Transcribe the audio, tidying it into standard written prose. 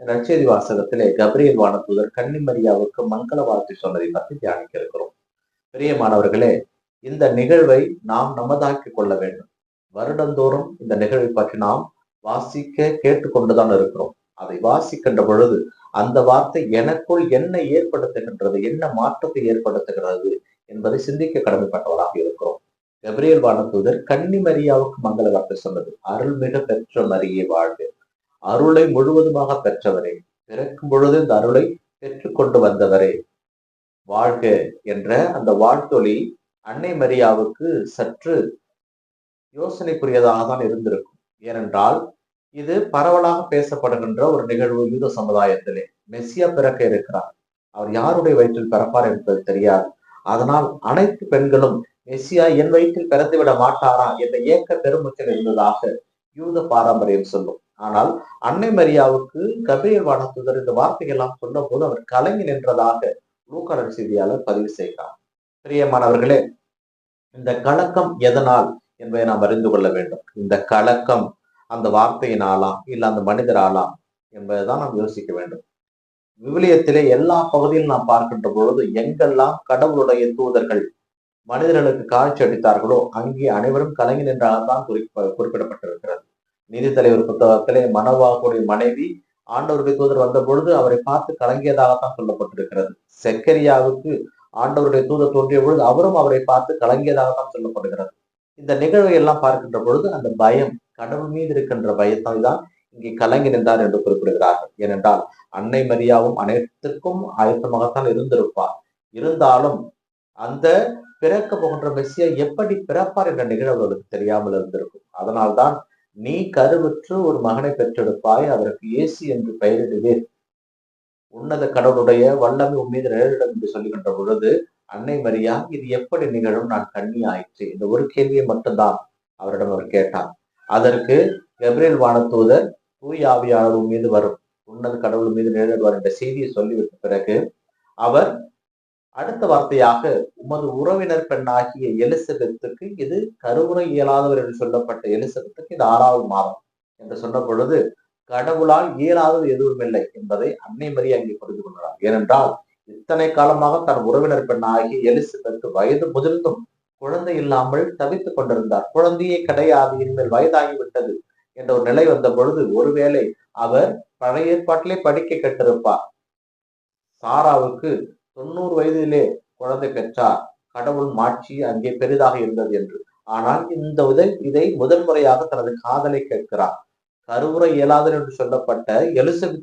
நற்செய்தி வாசகத்திலே கபிரியேல் வானதூதர் கன்னிமரியாவுக்கு மங்கள வாழ்த்து சொன்னதை பற்றி தியானிக்க இருக்கிறோம். பிரியமானவர்களே, இந்த நிகழ்வை நாம் நமதாக்கிக் கொள்ள வேண்டும். வருடந்தோறும் இந்த நிகழ்வை பற்றி நாம் வாசிக்க கேட்டுக்கொண்டுதான் இருக்கிறோம். அதை வாசிக்கின்ற பொழுது அந்த வார்த்தை எனக்குள் என்ன ஏற்படுத்துகின்றது, என்ன மாற்றத்தை ஏற்படுத்துகிறது என்பதை சிந்திக்க கடமைப்பட்டவராக இருக்கிறோம். கபிரியேல் வானதூதர் கன்னிமரியாவுக்கு மங்கள வார்த்தை சொன்னது, அருள்மிக பெற்ற மரியே வாழ்க, அருளை முழுவதுமாக பெற்றவரே, பிறக்கும் பொழுது இந்த அருளை பெற்றுக்கொண்டு வந்தவரே வாழ்க என்ற அந்த வாழ்த்தொலி அன்னை மரியாவுக்கு சற்று யோசனைக்குரியதாக தான் இருந்திருக்கும். ஏனென்றால் இது பரவலாக பேசப்படுகின்ற ஒரு நிகழ்வு யூத சமுதாயத்திலே. மெஸ்ஸியா பிறக்க இருக்கிறார், அவர் யாருடைய வயிற்றில் பிறப்பார் என்பது தெரியாது. அதனால் அனைத்து பெண்களும் மெஸ்ஸியா என் வயிற்றில் பிறந்து விட மாட்டாரா என்ற ஏக்க பெருமூச்சல் இருந்ததாக யூத பாரம்பரியம் சொல்லும். ஆனால் அன்னை மரியாவுக்கு கபிரியேல் வானதூதர் இந்த வார்த்தைகள் எல்லாம் சொன்ன போது அவர் கலங்கி நின்றதாக லூக்கா நற்செய்தியாளர் பதிவு செய்கிறார். பிரியமானவர்களே, இந்த கலக்கம் எதனால் என்பதை நாம் அறிந்து கொள்ள வேண்டும். இந்த கலக்கம் அந்த வார்த்தையினாலா இல்ல அந்த மனிதராலா என்பதைதான் நாம் யோசிக்க வேண்டும். விவிலியத்திலே எல்லா பகுதியிலும் நாம் பார்க்கின்ற பொழுது எங்கெல்லாம் கடவுளுடைய தூதர்கள் மனிதர்களுக்கு காட்சி அளித்தார்களோ அங்கே அனைவரும் கலங்கி நின்றால்தான் குறிப்பிடப்பட்டிருக்கிறது. நீதித்தலைவர் புத்தகத்திலே மனோவாகுடைய மனைவி ஆண்டவருடைய தூதர் வந்த பொழுது அவரை பார்த்து கலங்கியதாகத்தான் சொல்லப்பட்டிருக்கிறது. செக்கரியாவுக்கு ஆண்டவருடைய தூதர் தோன்றிய பொழுது அவரும் அவரை பார்த்து கலங்கியதாகத்தான் சொல்லப்படுகிறது. இந்த நிகழ்வை எல்லாம் பார்க்கின்ற பொழுது அந்த பயம், கடவுள் மீது இருக்கின்ற பயத்தை தான் இங்கே கலங்கி நின்றார் என்று குறிப்பிடுகிறார்கள். ஏனென்றால் அன்னை மரியாவும் அனைத்துக்கும் ஆயத்தமாகத்தான் இருந்திருப்பார். இருந்தாலும் அந்த பிறக்க போகின்ற மெஸ்ஸியா எப்படி பிறப்பார் என்ற நிகழ்வு அவர்களுக்கு தெரியாமல் இருந்திருக்கும். அதனால்தான் நீ கருவுற்று ஒரு மகனை பெற்றெடுப்பாய், அவருக்கு இயேசு என்று பெயரிடுவீர், உன்னத கடவுளுடைய வல்லமை உன் மீது நிழலிடும் என்று சொல்லுகின்ற பொழுது அன்னை மரியா இது எப்படி நிகழும், நான் கண்ணி ஆயிற்று, இந்த ஒரு கேள்வியை மட்டும்தான் அவரிடம் அவர் கேட்டார். அதற்கு கபிரியேல் வானதூதர் தூய ஆவியானவர் உன் மீது வரும், உன்னத கடவுள் மீது நிழலிடுவார் என்ற செய்தியை சொல்லிவிட்ட பிறகு அவர் அடுத்த வார்த்தையாக உமது உறவினர் பெண்ணாகிய எலிசபெத்துக்கு இது கருவுரை இயலாதவர் என்று சொல்லப்பட்ட எலிசபெத்துக்கு இது 6வது மாதம் என்று சொன்ன பொழுது கடவுளால் இயலாதது எதுவும் இல்லை என்பதை அன்னை மரியா அங்கே புரிந்து கொண்டார். ஏனென்றால் இத்தனை காலமாக தன் உறவினர் பெண்ணாகிய எலிசபெத் வயது முதிர்ந்தும் குழந்தை இல்லாமல் தவித்துக் கொண்டிருந்தார். குழந்தையே கிடையாது, இனிமேல் வயதாகிவிட்டது என்ற ஒரு நிலை வந்த பொழுது ஒருவேளை அவர் பழைய ஏற்பாட்டிலே படிக்க கற்றிருப்பார். சாராவுக்கு 90 வயதிலே குழந்தை பெற்றார், கடவுள் மாட்சி அங்கே பெரிதாக இருந்தது என்று. ஆனால் இதை முதல் முறையாக தனது காதலை கேட்கிறார். கருவுரை இயலாதவர் என்று சொல்லப்பட்ட எலிசபெத்